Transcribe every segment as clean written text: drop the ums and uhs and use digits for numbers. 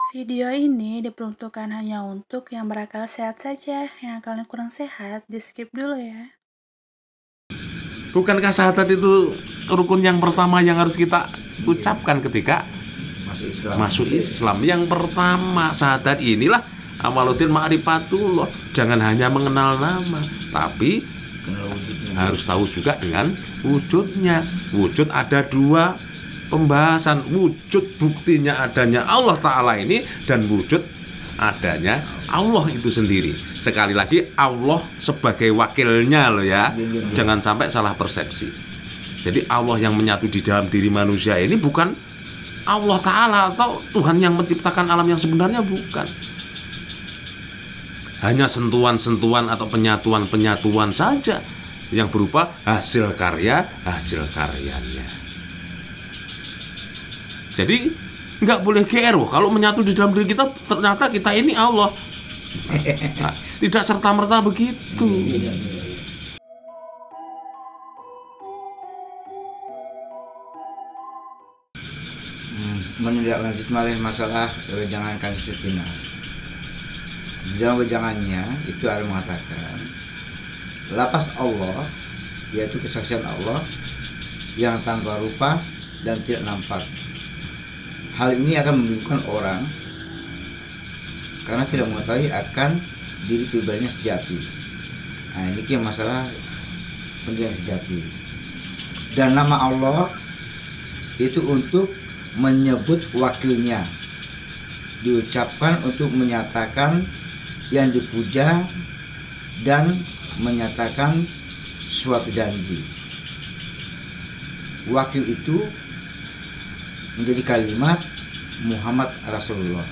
Video ini diperuntukkan hanya untuk yang berakal sehat saja. Yang akalnya kurang sehat, di-skip dulu ya. Bukankah syahadat itu rukun yang pertama yang harus kita ucapkan ketika masuk Islam? Yang pertama, syahadat inilah amaluddin ma'rifatullah. Jangan hanya mengenal nama, tapi harus tahu juga dengan wujudnya. Wujud ada dua pembahasan, wujud buktinya adanya Allah Ta'ala ini, dan wujud adanya Allah itu sendiri. Sekali lagi, Allah sebagai wakilnya loh ya. Jangan sampai salah persepsi. Jadi Allah yang menyatu di dalam diri manusia ini bukan Allah Ta'ala atau Tuhan yang menciptakan alam yang sebenarnya, bukan. Hanya sentuhan-sentuhan atau penyatuan-penyatuan saja yang berupa hasil karyanya. Jadi nggak boleh GR kalau menyatu di dalam diri kita ternyata kita ini Allah. Nah, tidak serta-merta begitu. Menindaklanjut masalah wejangan Kanjeng Sayyidina. Di dalam wejangannya itu ada mengatakan lapas Allah, yaitu kesaksian Allah yang tanpa rupa dan tidak nampak. Hal ini akan membingungkan orang karena tidak mengetahui akan diri pribadinya sejati. Nah, ini yang masalah pendidikan sejati. Dan nama Allah itu untuk menyebut wakilnya, diucapkan untuk menyatakan yang dipuja dan menyatakan suatu janji. Wakil itu menjadi kalimat Muhammad Rasulullah.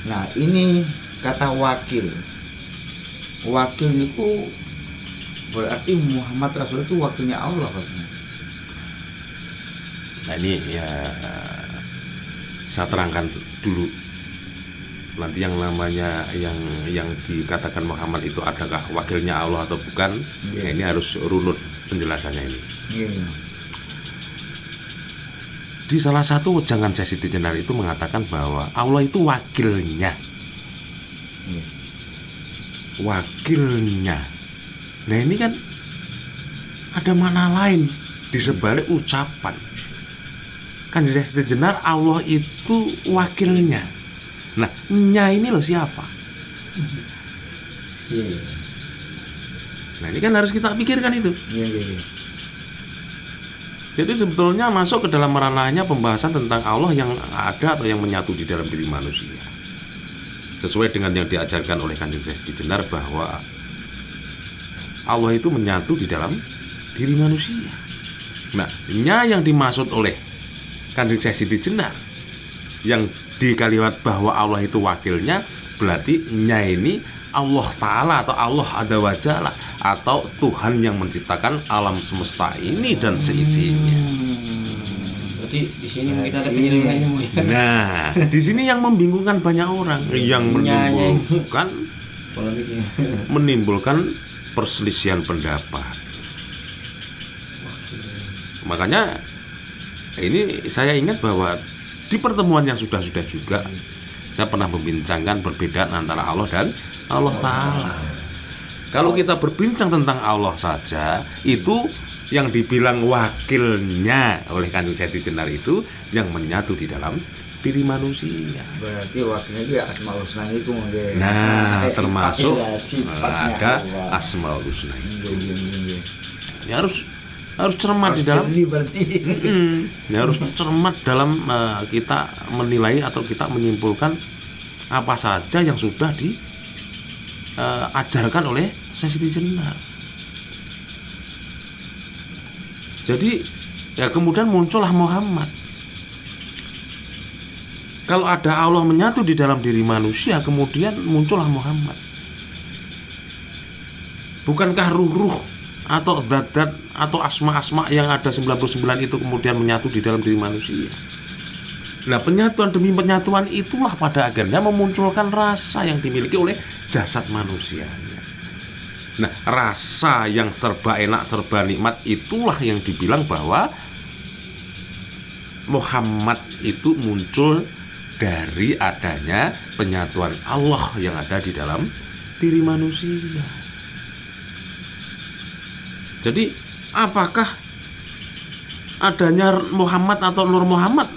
Nah, ini kata wakil. Wakil itu berarti Muhammad Rasulullah itu wakilnya Allah katanya. Nah, ini ya saya terangkan dulu. Nanti yang namanya yang dikatakan Muhammad itu adakah wakilnya Allah atau bukan? Ya, ini harus runut penjelasannya ini. Di salah satu wejangan Syekh Siti Jenar itu mengatakan bahwa Allah itu wakilnya. Wakilnya. Nah, ini kan ada makna lain di sebalik ucapan. Kan Syekh Siti Jenar Allah itu wakilnya. Nah, nya ini loh siapa? Nah, ini kan harus kita pikirkan itu. Jadi sebetulnya masuk ke dalam ranahnya pembahasan tentang Allah yang ada atau yang menyatu di dalam diri manusia. Sesuai dengan yang diajarkan oleh Kanjeng Syekh Siti Jenar bahwa Allah itu menyatu di dalam diri manusia. Nah, nya yang dimaksud oleh Kanjeng Syekh Siti Jenar yang di kalimat bahwa Allah itu wakilnya, berarti nya ini Allah Ta'ala atau Allah Azza wa Jalla atau Tuhan yang menciptakan alam semesta ini dan seisinya. Berarti di sini kita ada penyelesaiannya. Nah, di sini yang membingungkan banyak orang, yang menimbulkan perselisihan pendapat. Makanya ini saya ingat bahwa di pertemuan yang sudah-sudah juga saya pernah membincangkan perbedaan antara Allah dan Allah Ta'ala. Kalau kita berbincang tentang Allah saja, itu yang dibilang wakilnya oleh Kanjeng Siti Jenar itu yang menyatu di dalam diri manusia. Berarti wakilnya itu Asmaul Husna itu mungkin. Nah, termasuk ada Allah. Asmaul Husna. Ini harus cermat di dalam. Ya, harus cermat dalam kita menilai atau kita menyimpulkan apa saja yang sudah diajarkan oleh Syekh Siti Jenar. Jadi ya kemudian muncullah Muhammad. Kalau ada Allah menyatu di dalam diri manusia, kemudian muncullah Muhammad. Bukankah ruh-ruh atau zat-zat atau asma-asma yang ada 99 itu kemudian menyatu di dalam diri manusia? Nah, penyatuan demi penyatuan itulah pada akhirnya memunculkan rasa yang dimiliki oleh jasad manusia. Nah, rasa yang serba enak, serba nikmat itulah yang dibilang bahwa Muhammad itu muncul dari adanya penyatuan Allah yang ada di dalam diri manusia. Jadi apakah adanya Muhammad atau Nur Muhammad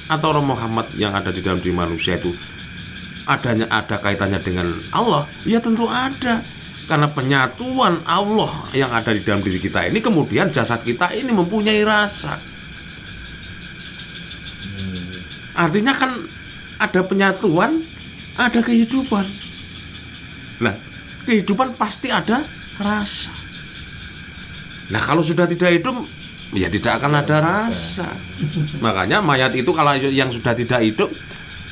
atau Roh Muhammad yang ada di dalam diri manusia itu ada kaitannya dengan Allah? Ya tentu ada. Karena penyatuan Allah yang ada di dalam diri kita ini, kemudian jasad kita ini mempunyai rasa. Artinya kan ada penyatuan, ada kehidupan. Nah, kehidupan pasti ada rasa. Nah, kalau sudah tidak hidup, ya tidak akan ada rasa. Makanya mayat itu kalau yang sudah tidak hidup,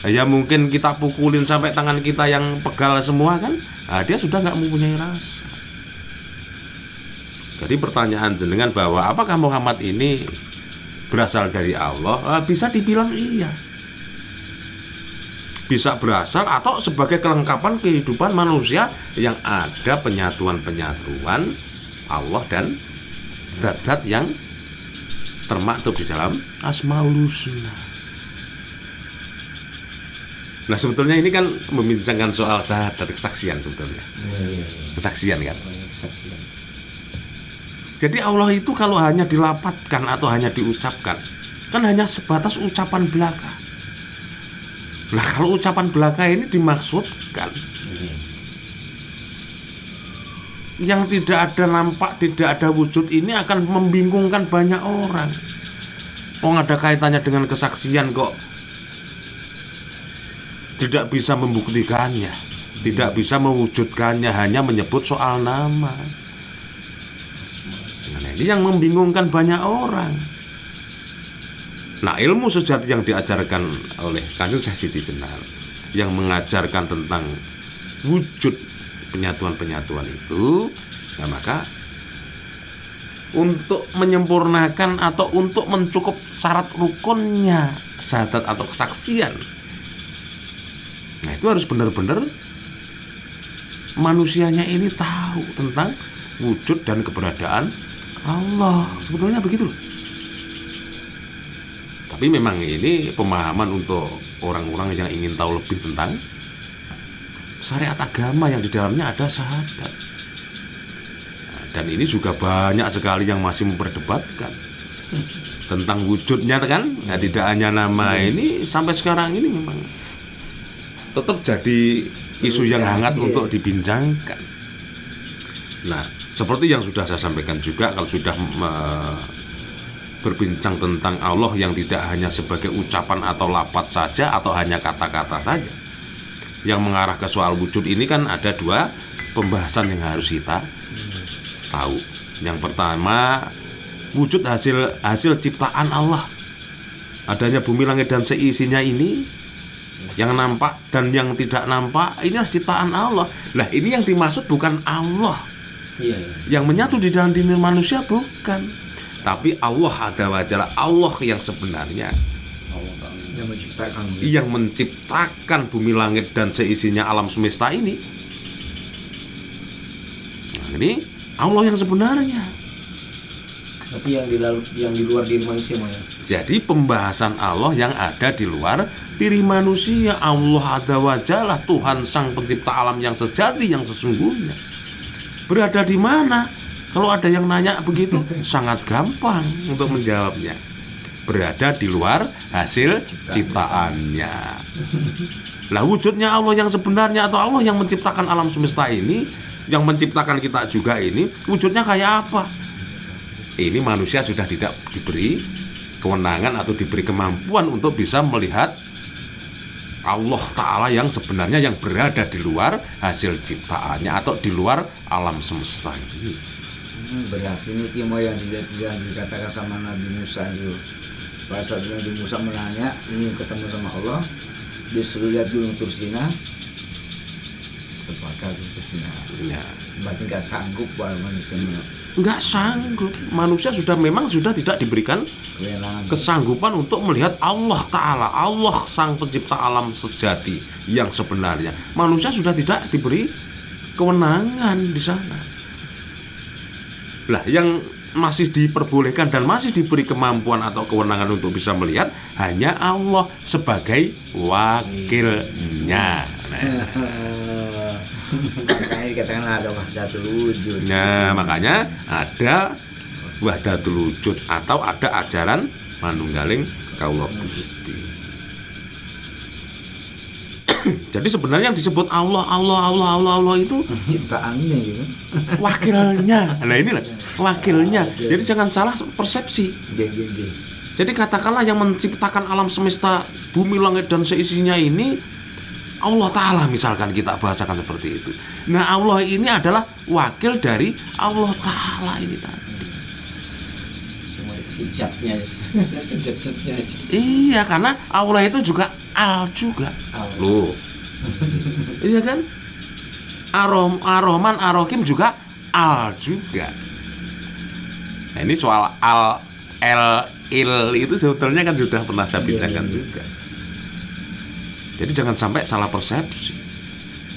ya mungkin kita pukulin sampai tangan kita yang pegal semua kan, nah, dia sudah nggak mempunyai rasa. Jadi pertanyaan jenengan bahwa apakah Muhammad ini berasal dari Allah, bisa dibilang iya. Bisa berasal atau sebagai kelengkapan kehidupan manusia yang ada penyatuan-penyatuan Allah dan zat-zat yang termaktub di dalam Asmaul Husna. Nah, sebetulnya ini kan membincangkan soal syahadat, kesaksian sebetulnya. Kesaksian kan? Kesaksian. Jadi Allah itu kalau hanya dilapatkan atau hanya diucapkan, kan hanya sebatas ucapan belaka. Nah, kalau ucapan belaka ini dimaksudkan yang tidak ada nampak, tidak ada wujud ini akan membingungkan banyak orang. Ada kaitannya dengan kesaksian kok tidak bisa membuktikannya, tidak bisa mewujudkannya, hanya menyebut soal nama. Nah, ini yang membingungkan banyak orang. Nah, ilmu sejati yang diajarkan oleh Kanjeng Syekh Siti Jenar yang mengajarkan tentang wujud penyatuan-penyatuan itu, nah maka untuk menyempurnakan atau untuk mencukup syarat rukunnya syahadat atau kesaksian, nah itu harus benar-benar manusianya ini tahu tentang wujud dan keberadaan Allah. Sebetulnya begitu loh. Tapi memang ini pemahaman untuk orang-orang yang ingin tahu lebih tentang syariat agama yang di dalamnya ada syahadat. Dan ini juga banyak sekali yang masih memperdebatkan tentang wujudnya kan. Nah, tidak hanya nama ini, sampai sekarang ini memang tetap jadi isu yang hangat untuk dibincangkan. Nah, seperti yang sudah saya sampaikan juga, kalau sudah berbincang tentang Allah yang tidak hanya sebagai ucapan atau lafaz saja atau hanya kata-kata saja, yang mengarah ke soal wujud ini kan ada dua pembahasan yang harus kita tahu. Yang pertama, wujud hasil ciptaan Allah. Adanya bumi langit dan seisinya ini, yang nampak dan yang tidak nampak, ini adalah ciptaan Allah. Nah, ini yang dimaksud bukan Allah. Yang menyatu di dalam diri manusia bukan, tapi Allah ada wajah, Allah yang sebenarnya yang menciptakan bumi langit dan seisinya alam semesta ini. Nah, ini Allah yang sebenarnya. Berarti yang di luar diri manusia ya. Jadi pembahasan Allah yang ada di luar diri manusia. Allah ada wajah, Tuhan sang pencipta alam yang sejati, yang sesungguhnya. Berada di mana? Kalau ada yang nanya begitu, sangat gampang untuk menjawabnya. Berada di luar hasil ciptaannya. Lah, wujudnya Allah yang sebenarnya atau Allah yang menciptakan alam semesta ini, yang menciptakan kita juga ini, wujudnya kayak apa? Ini manusia sudah tidak diberi kewenangan atau diberi kemampuan untuk bisa melihat Allah Ta'ala yang sebenarnya, yang berada di luar hasil ciptaannya atau di luar alam semesta ini. Berarti ini kimo yang dikatakan sama Nabi Musa itu. Pada saat Nabi Musa menanya ingin ketemu sama Allah, disuruh lihat gunung Tursina, terbakar gunung Tursina. Ya. Berarti nggak sanggup bahwa manusia. Nggak sanggup. Manusia memang sudah tidak diberikan kesanggupan untuk melihat Allah Ta'ala, Allah sang pencipta alam sejati yang sebenarnya. Manusia sudah tidak diberi kewenangan di sana. Lah, yang masih diperbolehkan dan masih diberi kemampuan atau kewenangan untuk bisa melihat hanya Allah sebagai wakilnya. Makanya dikatakan ada wahdatul wujud. Nah, makanya ada wahdatul wujud atau ada ajaran manunggaling kaula Gusti. Jadi sebenarnya yang disebut Allah itu Ciptaannya gitu. wakilnya. Nah inilah wakilnya. Jadi jangan salah persepsi. Jadi katakanlah yang menciptakan alam semesta, bumi, langit dan seisinya ini Allah Ta'ala, misalkan kita bahasakan seperti itu. Nah Allah ini adalah wakil dari Allah Ta'ala ini tadi. Cuma dikasih catnya, cat-catnya aja. Iya, karena Allah itu juga al juga. Loh. Iya kan? Ar-Rahman, Ar-Rahim juga al juga. Nah ini soal al, il itu sebetulnya kan sudah pernah saya bincangkan juga. Jadi jangan sampai salah persepsi.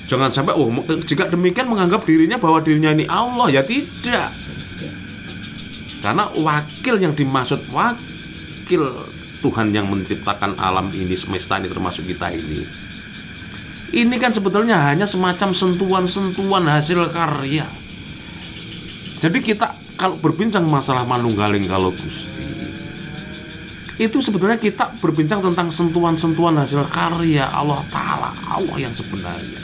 Jangan sampai jika demikian menganggap dirinya bahwa dirinya ini Allah, ya tidak. Karena wakil yang dimaksud wakil Tuhan yang menciptakan alam ini, semesta ini termasuk kita ini. Ini kan sebetulnya hanya semacam sentuhan-sentuhan hasil karya. Jadi kita kalau berbincang masalah manunggaling kalau Gusti, itu sebetulnya kita berbincang tentang sentuhan-sentuhan hasil karya Allah Ta'ala, Allah yang sebenarnya.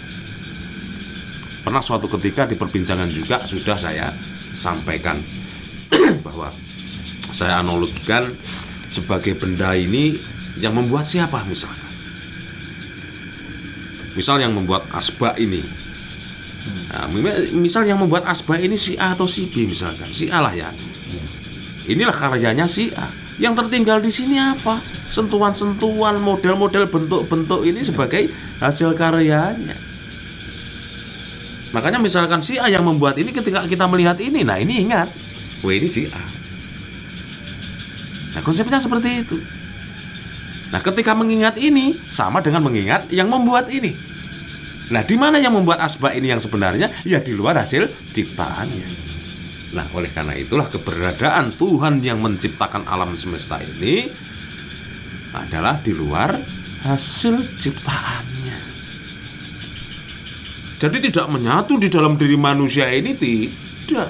Pernah suatu ketika di perbincangan juga sudah saya sampaikan bahwa saya analogikan sebagai benda ini yang membuat siapa misalkan. Misal yang membuat asbak ini. Nah, misal yang membuat asbak ini si A atau si B misalkan. Si A lah ya. Inilah karyanya si A. Yang tertinggal di sini apa? Sentuhan-sentuhan, model-model bentuk-bentuk ini sebagai hasil karyanya. Makanya misalkan si A yang membuat ini, ketika kita melihat ini, nah ini ingat, wah ini si A. Nah konsepnya seperti itu. Nah ketika mengingat ini sama dengan mengingat yang membuat ini. Nah di mana yang membuat asbak ini yang sebenarnya? Ya di luar hasil ciptaannya. Nah oleh karena itulah keberadaan Tuhan yang menciptakan alam semesta ini adalah di luar hasil ciptaannya. Jadi tidak menyatu di dalam diri manusia ini, tidak.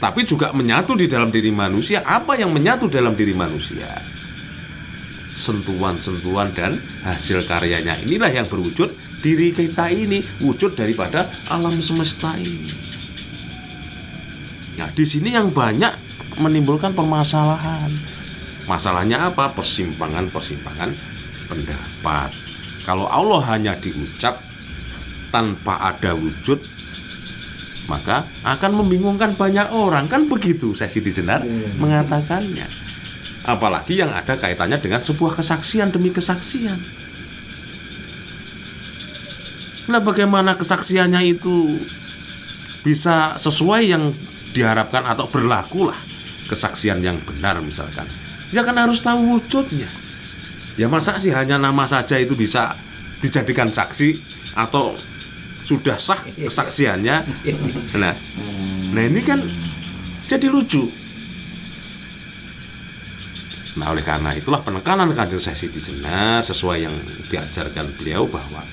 Tapi juga menyatu di dalam diri manusia. Apa yang menyatu dalam diri manusia? Sentuhan-sentuhan dan hasil karyanya. Inilah yang berwujud diri kita ini, wujud daripada alam semesta ini. Nah, di sini yang banyak menimbulkan permasalahan. Masalahnya apa? Persimpangan-persimpangan pendapat. Kalau Allah hanya diucap tanpa ada wujud, maka akan membingungkan banyak orang. Kan begitu Syekh Siti Jenar mengatakannya. Apalagi yang ada kaitannya dengan sebuah kesaksian demi kesaksian. Nah, bagaimana kesaksiannya itu bisa sesuai yang diharapkan atau berlakulah kesaksian yang benar misalkan. Ya kan harus tahu wujudnya. Ya masa sih hanya nama saja itu bisa dijadikan saksi atau sudah sah kesaksiannya. Nah ini kan jadi lucu. Nah oleh karena itulah penekanan Kanjeng Syekh Siti Jenar sesuai yang diajarkan beliau bahwa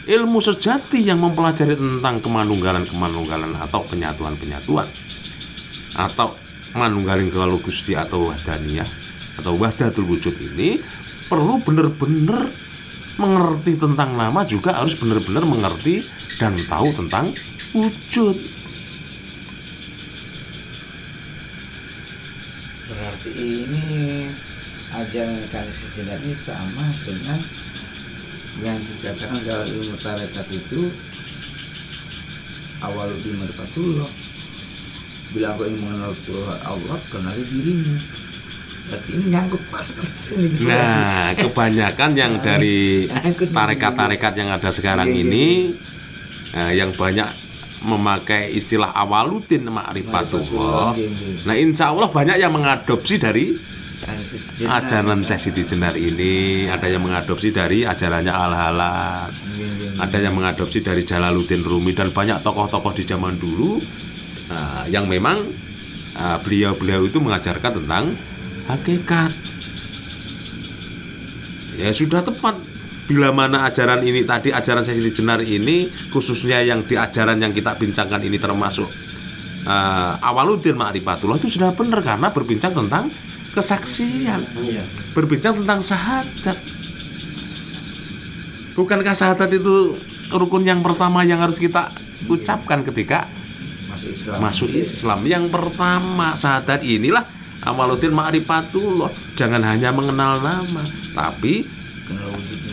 ilmu sejati yang mempelajari tentang kemanunggalan atau penyatuan atau manunggaling kalau Gusti atau wahdaniyah atau wahdatul wujud ini perlu benar-benar mengerti tentang nama, juga harus benar-benar mengerti dan tahu tentang wujud. Berarti ini ajaran Kanjeng Jenar ini sama dengan yang dikatakan dalam ilmu tarekat itu awal bimarfatullah. Bila aku ingin mengenal Allah, kenali dirimu. Berarti ini nyangkut pas persen gitu. Nah kebanyakan yang dari tarekat-tarekat yang ada sekarang ini yang banyak memakai istilah awaluddin ma'rifatullah. Nah insya Allah banyak yang mengadopsi dari ajaran Syekh Siti Jenar ini. Ada yang mengadopsi dari ajarannya Al-Halak, ada yang mengadopsi dari Jalaluddin Rumi dan banyak tokoh-tokoh di zaman dulu yang memang beliau-beliau itu mengajarkan tentang hakikat. Ya sudah tepat. Bila mana ajaran ini tadi, ajaran Syekh Jenar ini, khususnya yang di ajaran yang kita bincangkan ini termasuk Awaluddin Ma'rifatullah, itu sudah benar karena berbincang tentang kesaksian, berbincang tentang syahadat. Bukankah syahadat itu rukun yang pertama yang harus kita ucapkan ketika masuk Islam? Yang pertama syahadat inilah Awaluddin Ma'rifatullah. Jangan hanya mengenal nama, tapi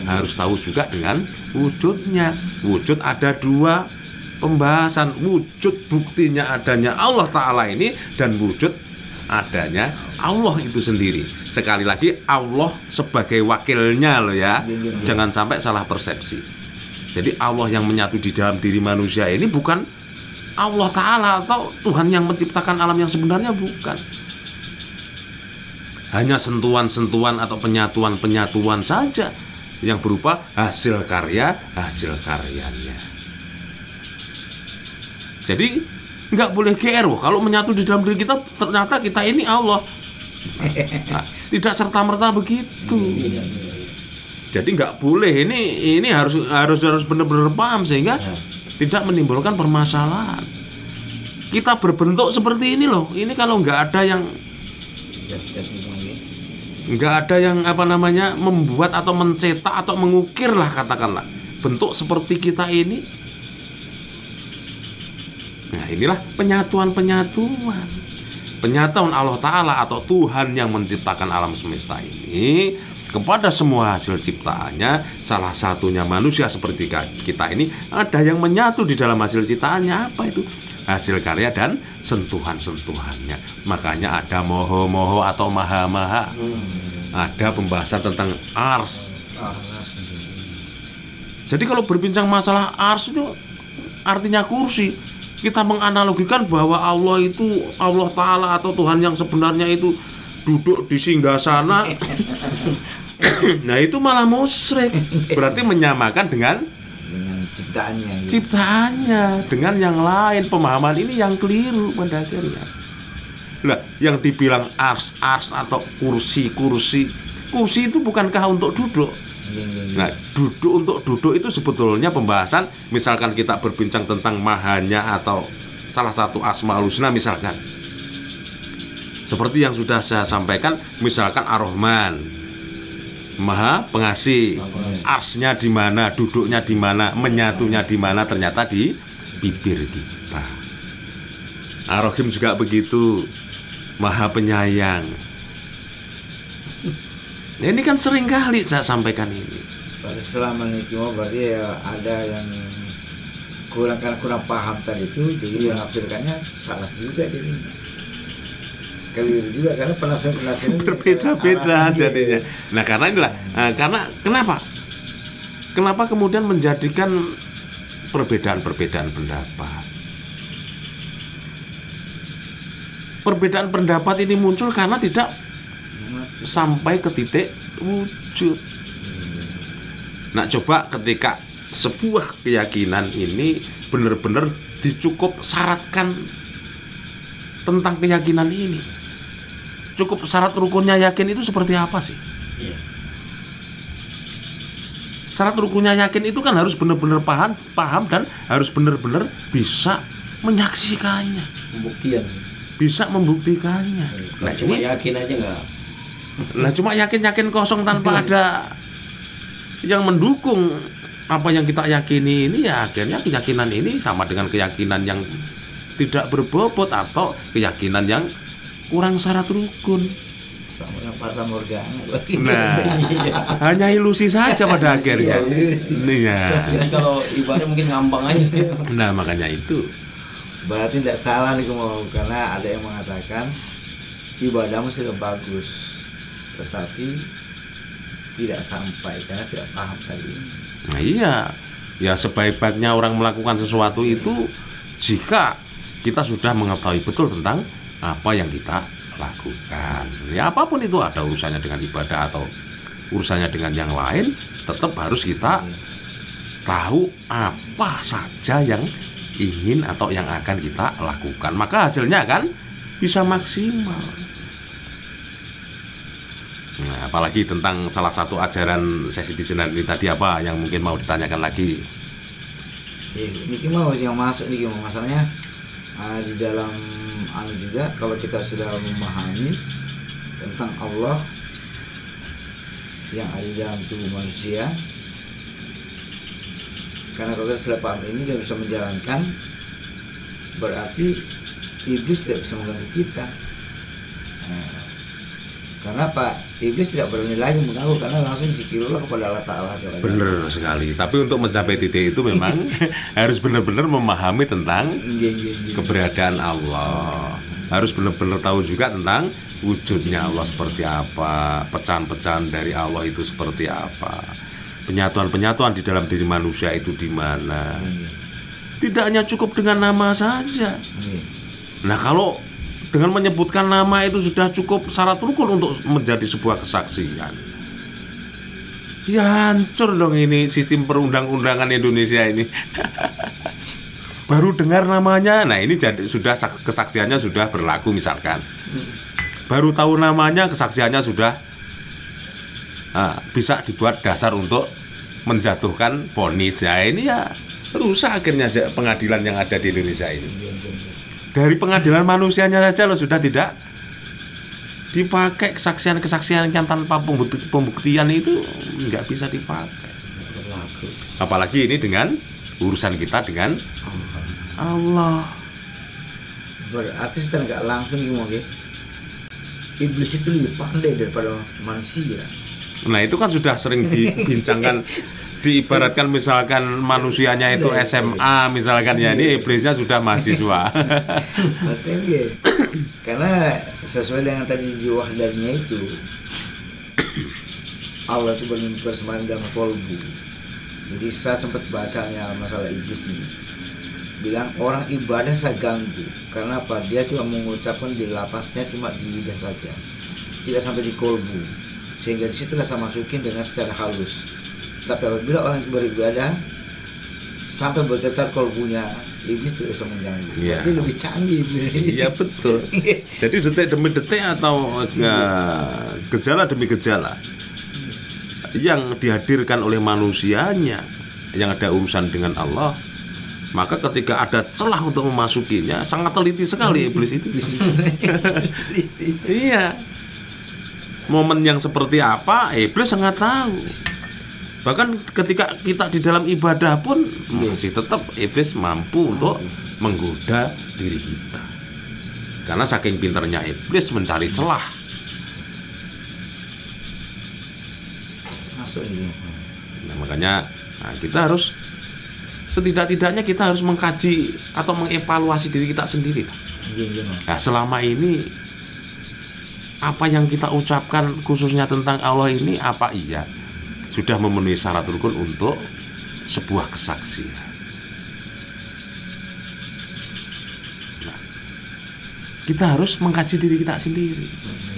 harus tahu juga dengan wujudnya. Wujud ada dua pembahasan. Wujud buktinya adanya Allah Ta'ala ini, dan wujud adanya Allah itu sendiri. Sekali lagi, Allah sebagai wakilnya loh ya. Jangan sampai salah persepsi. Jadi Allah yang menyatu di dalam diri manusia ini bukan Allah Ta'ala atau Tuhan yang menciptakan alam yang sebenarnya, bukan. Hanya sentuhan-sentuhan atau penyatuan-penyatuan saja yang berupa hasil karyanya. Jadi nggak boleh GR kalau menyatu di dalam diri kita ternyata kita ini Allah. Nah, tidak serta-merta begitu. Jadi nggak boleh, ini harus benar-benar paham sehingga tidak menimbulkan permasalahan. Kita berbentuk seperti ini loh. Ini kalau nggak ada yang membuat atau mencetak atau mengukir lah, katakanlah bentuk seperti kita ini. Nah inilah penyatuan Allah Ta'ala atau Tuhan yang menciptakan alam semesta ini kepada semua hasil ciptaannya. Salah satunya manusia seperti kita ini, ada yang menyatu di dalam hasil ciptaannya. Apa itu? Hasil karya dan sentuhan-sentuhannya. Makanya ada moho-moho atau maha-maha. Ada pembahasan tentang ars. Jadi kalau berbincang masalah ars itu artinya kursi. Kita menganalogikan bahwa Allah itu, Allah Ta'ala atau Tuhan yang sebenarnya itu duduk di singgasana. Nah itu malah musyrik. Berarti menyamakan dengan ciptaannya dengan yang lain. Pemahaman ini yang keliru pada akhirnya. Nah, yang dibilang ars atau kursi itu bukankah untuk duduk? Nah, untuk duduk itu sebetulnya pembahasan, misalkan kita berbincang tentang mahanya atau salah satu asmaul husna misalkan. Seperti yang sudah saya sampaikan, misalkan Ar-Rahman, Maha Pengasih. Arsnya di mana, duduknya di mana, menyatunya di mana, ternyata di bibir kita. Ar-Rahim juga begitu, Maha Penyayang. Nah, ini kan sering kali saya sampaikan ini. Berarti selama ini berarti ya ada yang kurang paham tadi itu, jadi menafsirkannya salah juga jadi. Keliru juga karena penafsiran berbeda-beda jadinya. Nah karena inilah, karena kenapa kemudian menjadikan perbedaan pendapat. Perbedaan pendapat ini muncul karena tidak sampai ke titik wujud. Nah coba ketika sebuah keyakinan ini benar-benar dicukup syaratkan tentang keyakinan ini, cukup syarat rukunnya yakin itu seperti apa sih? Syarat rukunnya yakin itu kan harus benar-benar paham dan harus benar-benar bisa menyaksikannya, bisa membuktikannya. Nah, cuma yakin aja nggak? Nah cuma yakin kosong tanpa ada yang mendukung apa yang kita yakini ini, ya akhirnya keyakinan ini sama dengan keyakinan yang tidak berbobot atau keyakinan yang kurang syarat rukun. Nah, hanya ilusi saja pada akhirnya. Jadi kalau ibadah mungkin ngambang aja. Nah, makanya itu. Berarti tidak salah nih karena ada yang mengatakan ibadahmu sudah bagus, tetapi tidak sampai karena tidak paham tadi. Nah iya, ya sebaik-baiknya orang melakukan sesuatu itu jika kita sudah mengetahui betul tentang apa yang kita lakukan. Ya apapun itu, ada urusannya dengan ibadah atau urusannya dengan yang lain, tetap harus kita tahu apa saja yang ingin atau yang akan kita lakukan. Maka hasilnya kan bisa maksimal. Nah, apalagi tentang salah satu ajaran Sesi Jenar ini tadi, apa yang mungkin mau ditanyakan lagi? Ini mau yang masuk nih masalahnya di dalam juga kalau kita sudah memahami tentang Allah yang ada di dalam tubuh manusia, karena kalau kita sudah paham ini dan bisa menjalankan, berarti iblis tidak bisa mengganggu kita. Karena Pak, iblis tidak berani lagi mengganggu karena langsung zikirullah kepada Allah Ta'ala. Benar sekali. Tapi untuk mencapai titik itu memang harus benar-benar memahami tentang keberadaan Allah. Harus benar-benar tahu juga tentang wujudnya Allah seperti apa, pecahan-pecahan dari Allah itu seperti apa, penyatuan-penyatuan di dalam diri manusia itu di mana. Tidak hanya cukup dengan nama saja. Nah, kalau dengan menyebutkan nama itu sudah cukup syarat rukun untuk menjadi sebuah kesaksian, ya hancur dong ini sistem perundang-undangan Indonesia ini. Baru dengar namanya, nah ini jadi sudah kesaksiannya sudah berlaku misalkan. Baru tahu namanya, kesaksiannya sudah bisa dibuat dasar untuk menjatuhkan vonis. Ya ini ya rusak akhirnya pengadilan yang ada di Indonesia ini. Dari pengadilan manusianya saja lo sudah tidak dipakai, kesaksian-kesaksian yang tanpa pembuktian itu nggak bisa dipakai. Apalagi ini dengan urusan kita dengan Allah. Berarti kita nggak langsung ngomong ya, iblis itu lebih pandai daripada manusia. Nah itu kan sudah sering dibincangkan. Diibaratkan misalkan manusianya itu SMA misalkan, ya ini iblisnya sudah mahasiswa. Karena sesuai dengan tadi wahdaninya itu, Allah itu bersemayam dalam kolbu. Jadi saya sempat bacanya masalah iblis ini, bilang orang ibadah saya ganggu karena apa, dia cuma mengucapkan di lafaznya cuma di lidah saja, tidak sampai di kolbu, sehingga disitulah saya masukin dengan secara halus. Tapi apabila orang beribadah sampai bergetar kolbunya, iblis tidak bisa mengganggu. Ya. Jadi lebih canggih iblis. Iya betul. Jadi detik demi detik atau gejala demi gejala yang dihadirkan oleh manusianya yang ada urusan dengan Allah, maka ketika ada celah untuk memasukinya sangat teliti sekali iblis itu. Iya. Momen yang seperti apa iblis sangat tahu. Bahkan ketika kita di dalam ibadah pun masih tetap iblis mampu untuk menggoda diri kita. Karena saking pintarnya iblis mencari celah. Nah, makanya kita harus setidak-tidaknya kita harus mengkaji atau mengevaluasi diri kita sendiri. Nah, selama ini apa yang kita ucapkan khususnya tentang Allah ini, apa iya sudah memenuhi syarat rukun untuk sebuah kesaksian. Nah, kita harus mengkaji diri kita sendiri.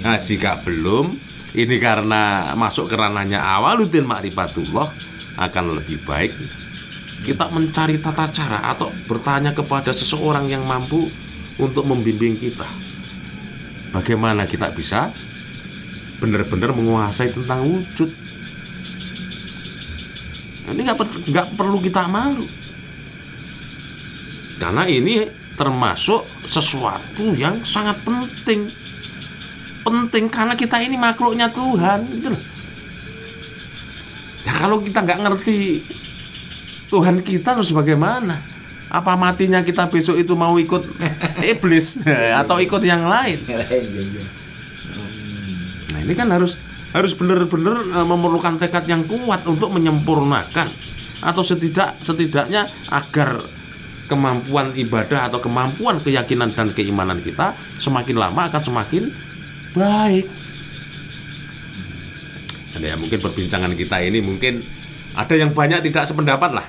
Nah, jika belum, ini karena masuk ke ranahnya Awaluddin Ma'rifatullah, akan lebih baik kita mencari tata cara atau bertanya kepada seseorang yang mampu untuk membimbing kita. Bagaimana kita bisa benar-benar menguasai tentang wujud. Ini nggak perlu kita malu, karena ini termasuk sesuatu yang sangat penting karena kita ini makhluknya Tuhan gitu loh. Ya kalau kita nggak ngerti Tuhan kita terus bagaimana? Apa matinya kita besok itu mau ikut iblis atau ikut yang lain? Nah ini kan harus benar-benar memerlukan tekad yang kuat untuk menyempurnakan, atau setidaknya agar kemampuan ibadah atau kemampuan keyakinan dan keimanan kita semakin lama akan semakin baik. Ya mungkin perbincangan kita ini mungkin ada yang banyak tidak sependapat lah.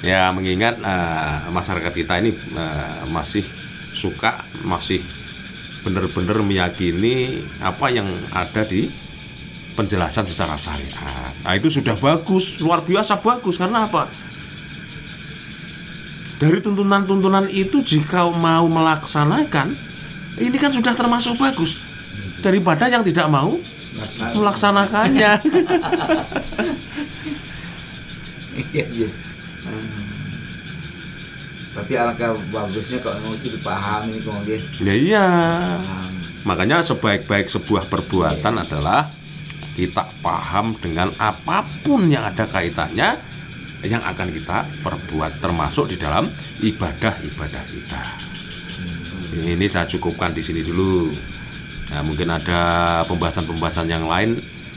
Ya mengingat masyarakat kita ini masih benar-benar meyakini apa yang ada di penjelasan secara syariat. Nah itu sudah bagus, luar biasa bagus. Karena apa? Dari tuntunan-tuntunan itu jika mau melaksanakan Ini kan sudah termasuk bagus daripada yang tidak mau melaksanakannya. Iya, iya. Tapi alangkah bagusnya kalau mau itu dipahami kemudian. Ya iya. Makanya sebaik-baik sebuah perbuatan adalah kita paham dengan apapun yang ada kaitannya yang akan kita perbuat, termasuk di dalam ibadah-ibadah kita. Ini saya cukupkan di sini dulu. Nah, mungkin ada pembahasan-pembahasan yang lain,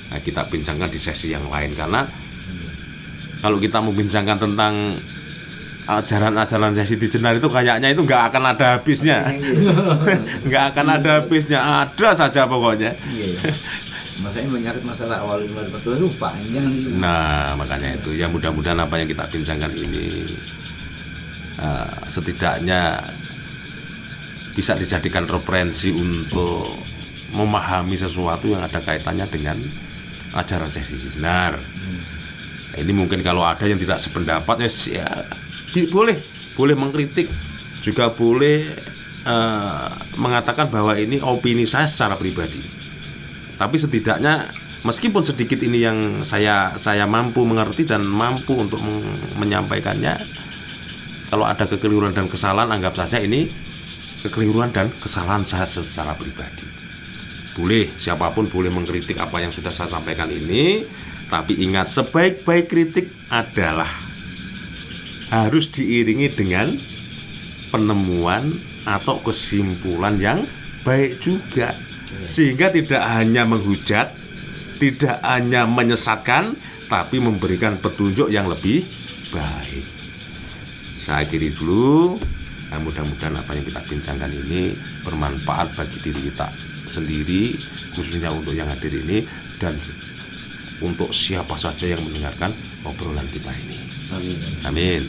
nah, kita bincangkan di sesi yang lain, karena kalau kita membincangkan tentang ajaran-ajaran Sesi Jenar itu kayaknya itu nggak akan ada habisnya. Nggak akan ada habisnya, ada saja pokoknya. Iya, iya. Masanya menyangkut masalah awal betul panjang. Nah, makanya itu ya, mudah-mudahan apa yang kita bincangkan ini setidaknya bisa dijadikan referensi untuk memahami sesuatu yang ada kaitannya dengan ajaran Sesi Jenar. Ini mungkin kalau ada yang tidak sependapat ya boleh mengkritik, juga boleh mengatakan bahwa ini opini saya secara pribadi. Tapi setidaknya meskipun sedikit ini yang saya mampu mengerti dan mampu untuk menyampaikannya, kalau ada kekeliruan dan kesalahan, anggap saja ini kekeliruan dan kesalahan saya secara pribadi. Boleh, siapapun boleh mengkritik apa yang sudah saya sampaikan ini, tapi ingat, sebaik-baik kritik adalah harus diiringi dengan penemuan atau kesimpulan yang baik juga, sehingga tidak hanya menghujat, tidak hanya menyesatkan, tapi memberikan petunjuk yang lebih baik. Saya akhiri dulu. Nah, mudah-mudahan apa yang kita bincangkan ini bermanfaat bagi diri kita sendiri, khususnya untuk yang hadir ini, dan untuk siapa saja yang mendengarkan obrolan kita ini. Amin. Amin.